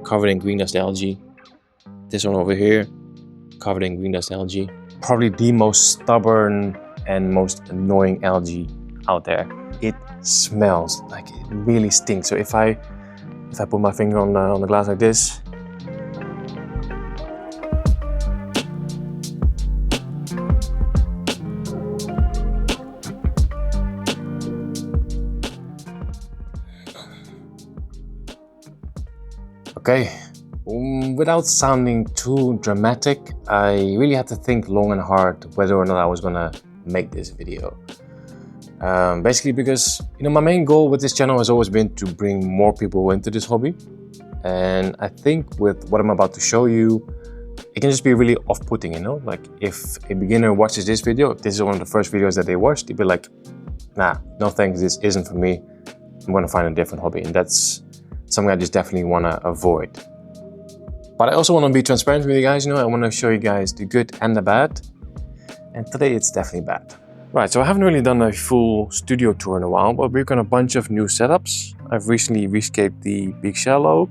covered in green dust algae. This one over here, covered in green dust algae. Probably the most stubborn and most annoying algae out there. It smells like it really stinks. So if I put my finger on the glass like this, okay, without sounding too dramatic, I really had to think long and hard whether or not I was gonna make this video. Basically because, my main goal with this channel has always been to bring more people into this hobby. And I think with what I'm about to show you, it can just be really off-putting, Like if a beginner watches this video, if this is one of the first videos that they watched, they'd be like, nah, no thanks, this isn't for me. I'm gonna find a different hobby. And that's something I just definitely wanna avoid. But I also wanna be transparent with you guys, I wanna show you guys the good and the bad. And today it's definitely bad. Right, so I haven't really done a full studio tour in a while, but we've got a bunch of new setups. I've recently rescaped the big shallow.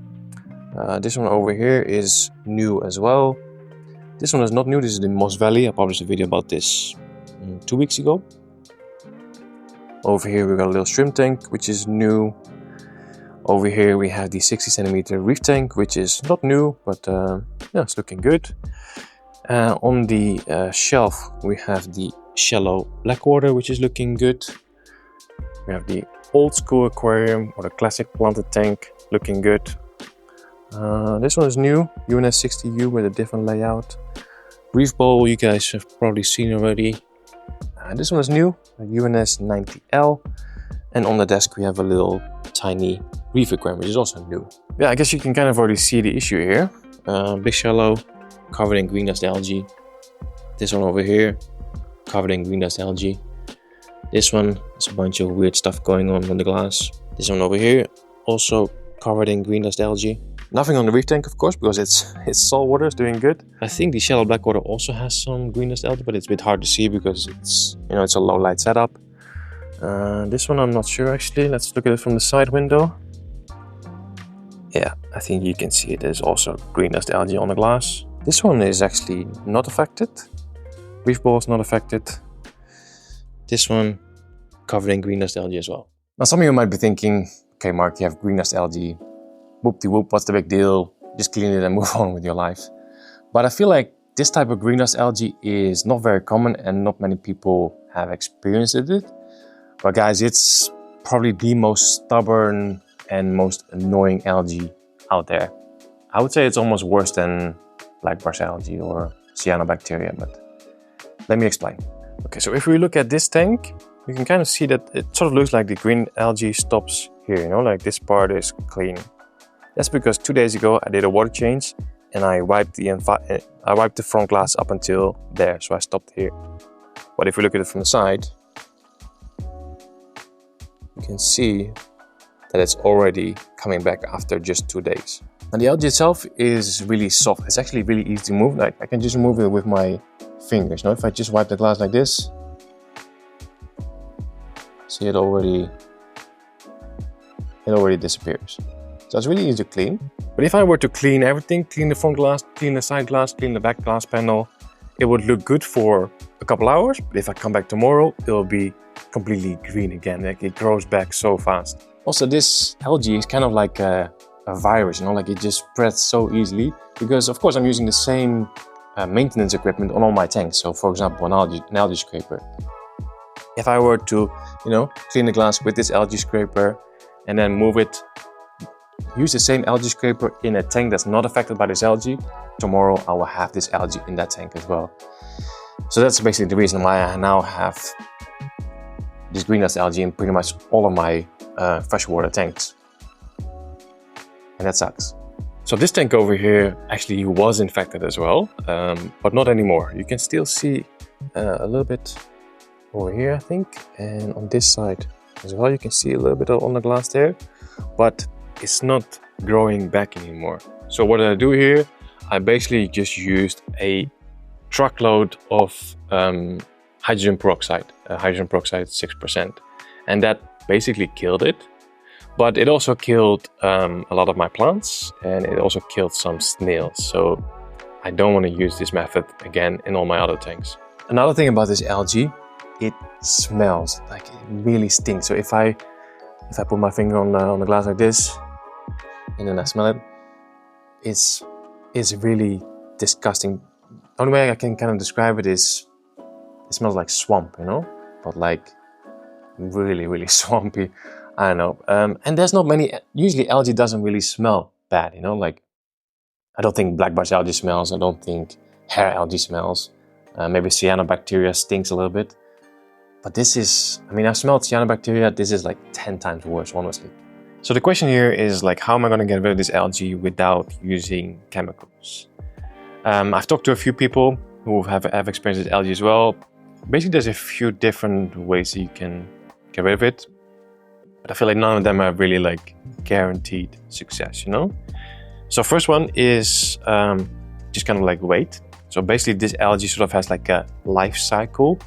This one over here is new as well. This one is not new, this is the Moss Valley. I published a video about this 2 weeks ago. Over here we got a little shrimp tank, which is new. Over here we have the 60 centimeter reef tank, which is not new, but yeah, it's looking good. On the shelf we have the shallow blackwater, which is looking good. We have the old school aquarium or the classic planted tank, looking good. This one is new, UNS 60U with a different layout. Reef bowl you guys have probably seen already. This one is new, UNS 90L. And on the desk we have a little tiny reef aquarium, which is also new. Yeah, I guess you can kind of already see the issue here. Big shallow, covered in green dust algae. This one over here, covered in green dust algae. This one is a bunch of weird stuff going on the glass. This one over here, also covered in green dust algae. Nothing on the reef tank, of course, because it's salt water, it's doing good. I think the shallow blackwater also has some green dust algae, but it's a bit hard to see because it's it's a low light setup. This one I'm not sure actually. Let's look at it from the side window. Yeah, I think you can see it. There's also green dust algae on the glass. This one is actually not affected. Reef ball is not affected. This one covered in green dust algae as well. Now some of you might be thinking, okay Mark, you have green dust algae. Whoop-de-whoop, what's the big deal? Just clean it and move on with your life. But I feel like this type of green dust algae is not very common and not many people have experienced it. But guys, it's probably the most stubborn and most annoying algae out there. I would say it's almost worse than black brush algae or cyanobacteria, but let me explain. Okay, so if we look at this tank, you can kind of see that it sort of looks like the green algae stops here, like this part is clean. That's because 2 days ago I did a water change and I wiped the front glass up until there, so I stopped here. But if we look at it from the side, you can see that it's already coming back after just 2 days. And the algae itself is really soft. It's actually really easy to move. Like I can just move it with my fingers. If I just wipe the glass like this, see it already disappears. So it's really easy to clean. But if I were to clean everything, clean the front glass, clean the side glass, clean the back glass panel, it would look good for a couple hours. But if I come back tomorrow, it will be completely green again. Like it grows back so fast. Also, this algae is kind of like a virus, like it just spreads so easily. Because of course I'm using the same maintenance equipment on all my tanks. So for example, an algae scraper. If I were to, clean the glass with this algae scraper and then move it, use the same algae scraper in a tank that's not affected by this algae, tomorrow I will have this algae in that tank as well. So that's basically the reason why I now have this green dust algae in pretty much all of my freshwater tanks. And that sucks. So this tank over here actually was infected as well, but not anymore. You can still see a little bit over here, I think, and on this side as well. You can see a little bit on the glass there, but it's not growing back anymore. So what did I do here? I basically just used a truckload of hydrogen peroxide 6%, and that basically killed it. But it also killed a lot of my plants, and it also killed some snails. So I don't want to use this method again in all my other tanks. Another thing about this algae, it smells like it really stinks. So if I put my finger on the glass like this, and then I smell it, it's really disgusting. The only way I can kind of describe it is it smells like swamp, you know, but like really, really swampy. I don't know. And there's not many. Usually, algae doesn't really smell bad, you know. Like I don't think black barge algae smells. I don't think hair algae smells. Maybe cyanobacteria stinks a little bit. But this is, I mean, I've smelled cyanobacteria. This is like 10 times worse, honestly. So the question here is like, how am I going to get rid of this algae without using chemicals? I've talked to a few people who have experienced this algae as well. Basically, there's a few different ways you can get rid of it. But I feel like none of them are really like guaranteed success, you know? So first one is just kind of like wait. So basically this algae sort of has like a life cycle,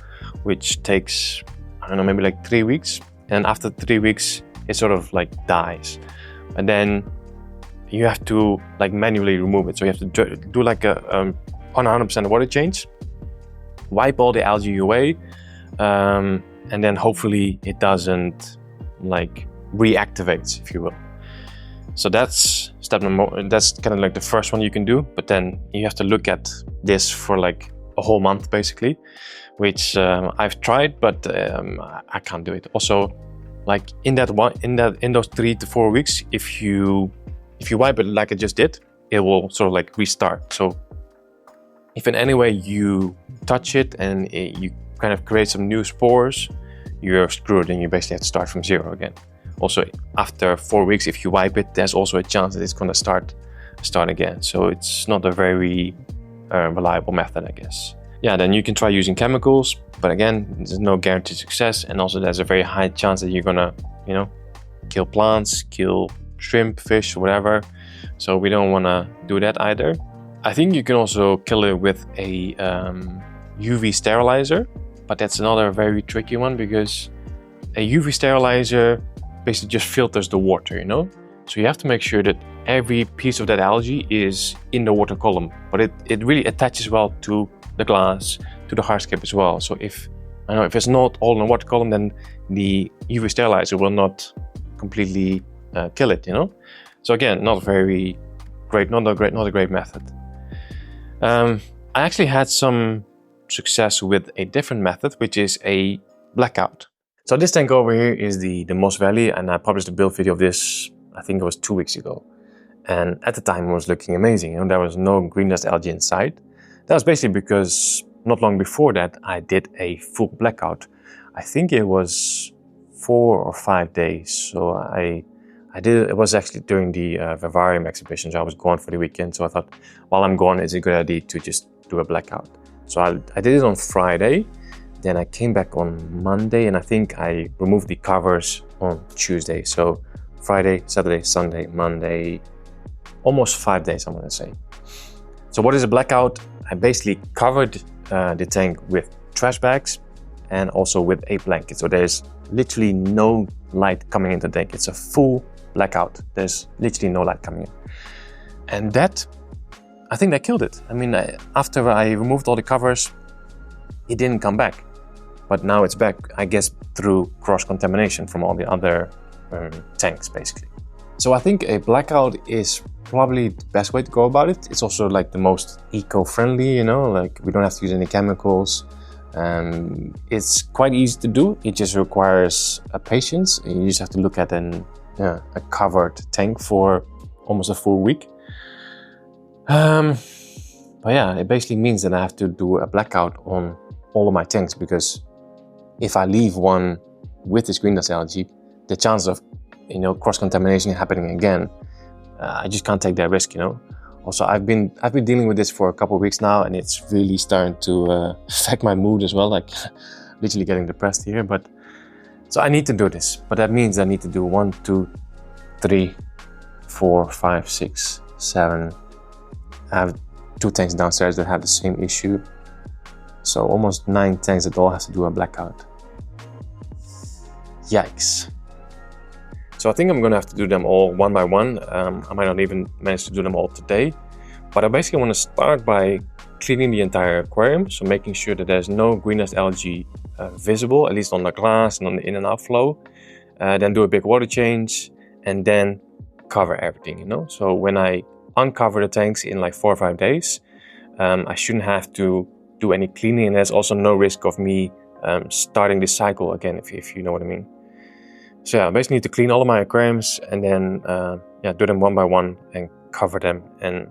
which takes, I don't know, maybe like 3 weeks. And after 3 weeks, it sort of like dies. And then you have to like manually remove it. So you have to do like a 100% water change, wipe all the algae away, and then hopefully it doesn't like reactivates, if you will. So that's step number. That's kind of like the first one you can do. But then you have to look at this for like a whole month, basically, which I've tried, but I can't do it. Also, like in those 3 to 4 weeks, if you wipe it like I just did, it will sort of like restart. So if in any way you touch it and you kind of create some new spores, you're screwed and you basically have to start from zero again. Also, after 4 weeks, if you wipe it, there's also a chance that it's going to start again. So it's not a very reliable method, I guess. Yeah, then you can try using chemicals, but again, there's no guaranteed success. And also there's a very high chance that you're going to, you know, kill plants, kill shrimp, fish, whatever. So we don't want to do that either. I think you can also kill it with a UV sterilizer. But that's another very tricky one because a UV sterilizer basically just filters the water, you know? So you have to make sure that every piece of that algae is in the water column, but it really attaches well to the glass, to the hardscape as well. So if it's not all in the water column, then the UV sterilizer will not completely kill it, you know? So again, not a great method. I actually had some success with a different method, which is a blackout. So this tank over here is the Moss Valley, and I published a build video of this, I think it was 2 weeks ago. And at the time it was looking amazing. You know, there was no green dust algae inside. That was basically because not long before that I did a full blackout. I think it was 4 or 5 days. So I did it. It was actually during the Vivarium exhibition. So I was gone for the weekend. So I thought, while I'm gone, it's a good idea to just do a blackout. So I did it on Friday, then I came back on Monday, and I think I removed the covers on Tuesday. So Friday, Saturday, Sunday, Monday, almost 5 days, I'm gonna say. So what is a blackout? I basically covered the tank with trash bags and also with a blanket. So there's literally no light coming into the tank. It's a full blackout. There's literally no light coming in. And I think that killed it. I mean, after I removed all the covers, it didn't come back. But now it's back, I guess, through cross-contamination from all the other tanks, basically. So I think a blackout is probably the best way to go about it. It's also like the most eco-friendly, you know, like we don't have to use any chemicals. It's quite easy to do. It just requires patience. You just have to look at a covered tank for almost a full week. But yeah, it basically means that I have to do a blackout on all of my tanks, because if I leave one with this green dust algae, the chance of, you know, cross-contamination happening again, I just can't take that risk, you know. Also, I've been dealing with this for a couple of weeks now, and it's really starting to affect my mood as well, like literally getting depressed here. But so I need to do this, but that means I need to do 1, 2, 3, 4, 5, 6, 7. I have 2 tanks downstairs that have the same issue. So almost 9 tanks that all have to do a blackout. Yikes. So I think I'm gonna have to do them all one by one. I might not even manage to do them all today, but I basically want to start by cleaning the entire aquarium, so making sure that there's no greenhouse algae visible, at least on the glass and on the in and out flow. Then do a big water change, and then cover everything, you know. So when I uncover the tanks in like 4 or 5 days, I shouldn't have to do any cleaning, and there's also no risk of me starting this cycle again, if you know what I mean. So yeah, I basically need to clean all of my aquariums, and then yeah, do them one by one and cover them and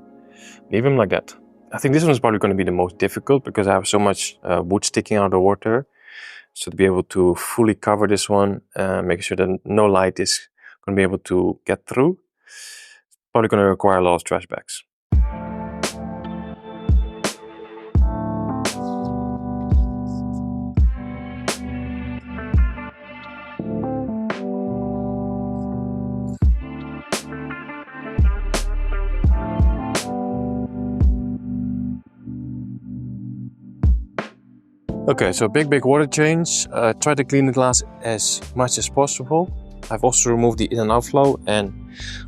leave them like that. I think this one is probably going to be the most difficult because I have so much wood sticking out of the water. So to be able to fully cover this one, make sure that no light is going to be able to get through, it's probably going to require a lot of trash bags. Okay, so big water change. Try to clean the glass as much as possible. I've also removed the in and out flow, and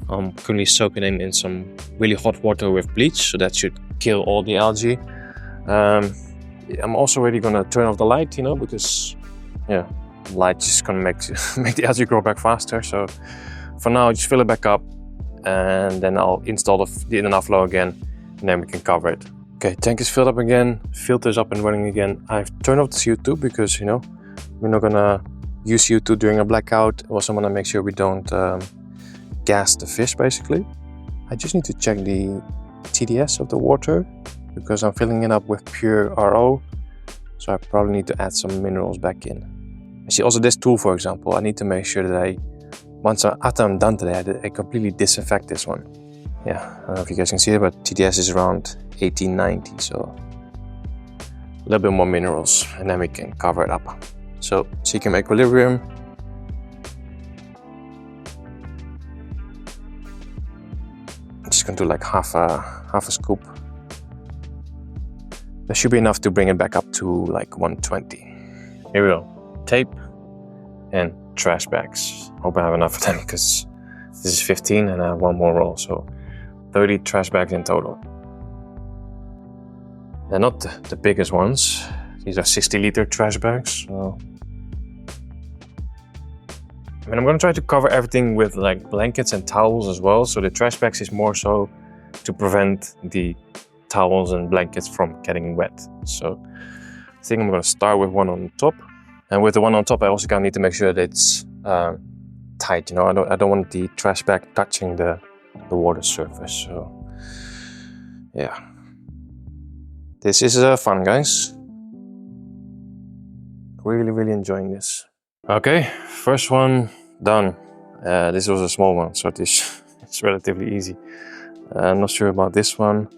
I'm currently soaking them in some really hot water with bleach, so that should kill all the algae. I'm also already gonna turn off the light, you know, because yeah, light just gonna make the algae grow back faster. So for now, just fill it back up, and then I'll install the in and out flow again, and then we can cover it. Okay, tank is filled up again, filter is up and running again. I've turned off the CO2 because, you know, we're not gonna use CO2 during a blackout. Also wanna make sure we don't gas the fish, basically. I just need to check the TDS of the water because I'm filling it up with pure RO. So I probably need to add some minerals back in. I see also this tool, for example, I need to make sure that after I'm done today, I completely disinfect this one. Yeah, I don't know if you guys can see it, but TDS is around 1890, so a little bit more minerals, and then we can cover it up. So seeking equilibrium. I'm just gonna do like half a scoop. That should be enough to bring it back up to like 120. Here we go. Tape and trash bags. Hope I have enough of them because this is 15 and I have one more roll, so 30 trash bags in total. They're not the biggest ones. These are 60-liter trash bags. So I mean, I'm gonna try to cover everything with like blankets and towels as well. So the trash bags is more so to prevent the towels and blankets from getting wet. So I think I'm gonna start with one on top. And with the one on top, I also gonna need to make sure that it's tight. You know, I don't want the trash bag touching the water surface. So yeah, this is fun, guys. Really enjoying this. Okay, first one done. This was a small one, so it's relatively easy. I'm not sure about this one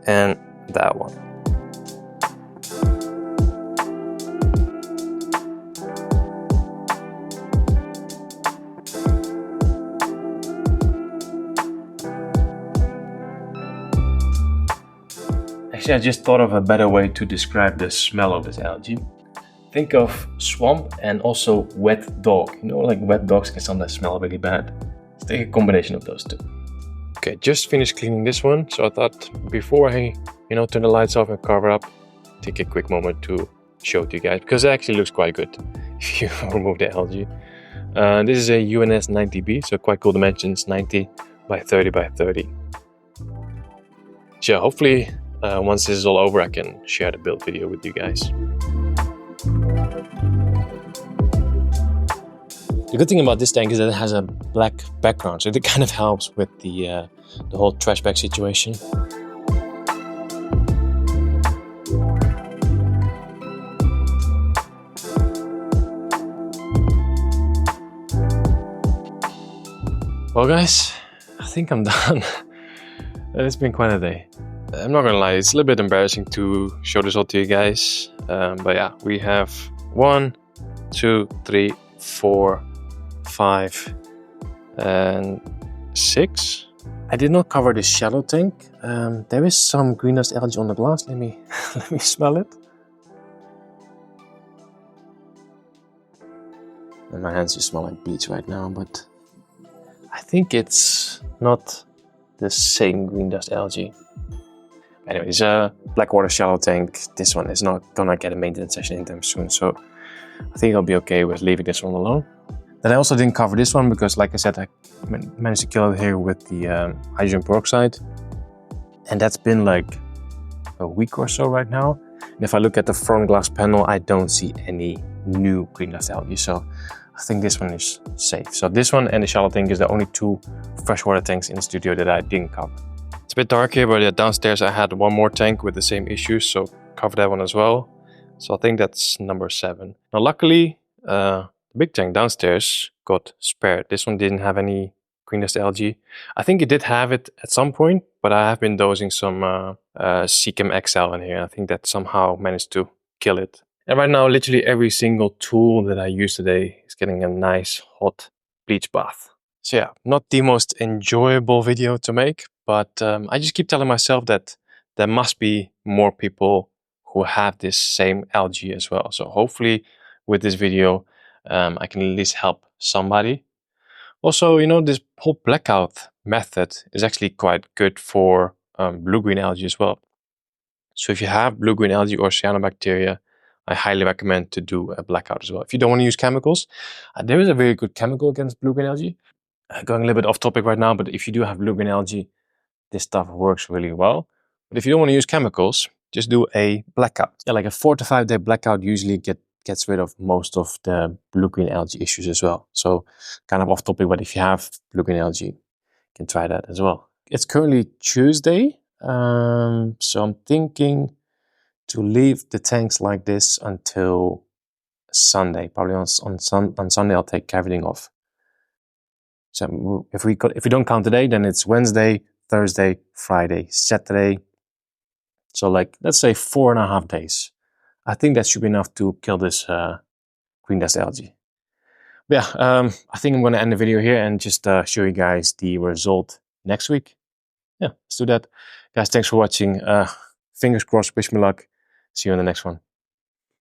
and that one. Actually, I just thought of a better way to describe the smell of this algae. Think of swamp and also wet dog. You know, like wet dogs can sometimes smell really bad. Let's take a combination of those two. Okay, just finished cleaning this one. So I thought before I, turn the lights off and cover up, take a quick moment to show it to you guys because it actually looks quite good if you remove the algae. This is a UNS 90B, so quite cool dimensions, 90 by 30 by 30. So hopefully once this is all over, I can share the build video with you guys. The good thing about this tank is that it has a black background, so it kind of helps with the whole trash bag situation. Well guys, I think I'm done. It's been quite a day. I'm not gonna lie, it's a little bit embarrassing to show this all to you guys. But yeah, we have 1, 2, 3, 4, 5, and 6. I did not cover the shallow tank. There is some greenhouse algae on the glass. Let me smell it. And my hands just smell like bleach right now, but I think it's not the same green dust algae. Anyways, Blackwater shallow tank. This one is not gonna get a maintenance session anytime soon, so I think I'll be okay with leaving this one alone. Then I also didn't cover this one because, like I said, I managed to kill it here with the hydrogen peroxide, and that's been like a week or so right now. And if I look at the front glass panel, I don't see any new green dust algae, so I think this one is safe. So this one and the shallow tank is the only two freshwater tanks in the studio that I didn't cover. It's a bit dark here, but downstairs I had one more tank with the same issues, so cover that one as well. So I think that's number 7. Now luckily, the big tank downstairs got spared. This one didn't have any green dust algae. I think it did have it at some point, but I have been dosing some Seachem XL in here. I think that somehow managed to kill it. And right now, literally every single tool that I use today is getting a nice hot bleach bath. So yeah, not the most enjoyable video to make, but I just keep telling myself that there must be more people who have this same algae as well. So hopefully with this video, I can at least help somebody. Also, you know, this whole blackout method is actually quite good for blue-green algae as well. So if you have blue-green algae or cyanobacteria, I highly recommend to do a blackout as well. If you don't want to use chemicals, there is a very good chemical against blue-green algae. Going a little bit off topic right now, but if you do have blue-green algae, this stuff works really well. But if you don't want to use chemicals, just do a blackout. Yeah, like a 4 to 5 day blackout usually gets rid of most of the blue-green algae issues as well. So kind of off topic, but if you have blue-green algae, you can try that as well. It's currently Tuesday, so I'm thinking to leave the tanks like this until Sunday. Probably on Sunday I'll take everything off. So if we don't count today, then it's Wednesday, Thursday, Friday, Saturday. So like, let's say 4.5 days. I think that should be enough to kill this green dust algae. But yeah, I think I'm going to end the video here and just show you guys the result next week. Yeah, let's do that. Guys, thanks for watching. Fingers crossed, wish me luck. See you in the next one.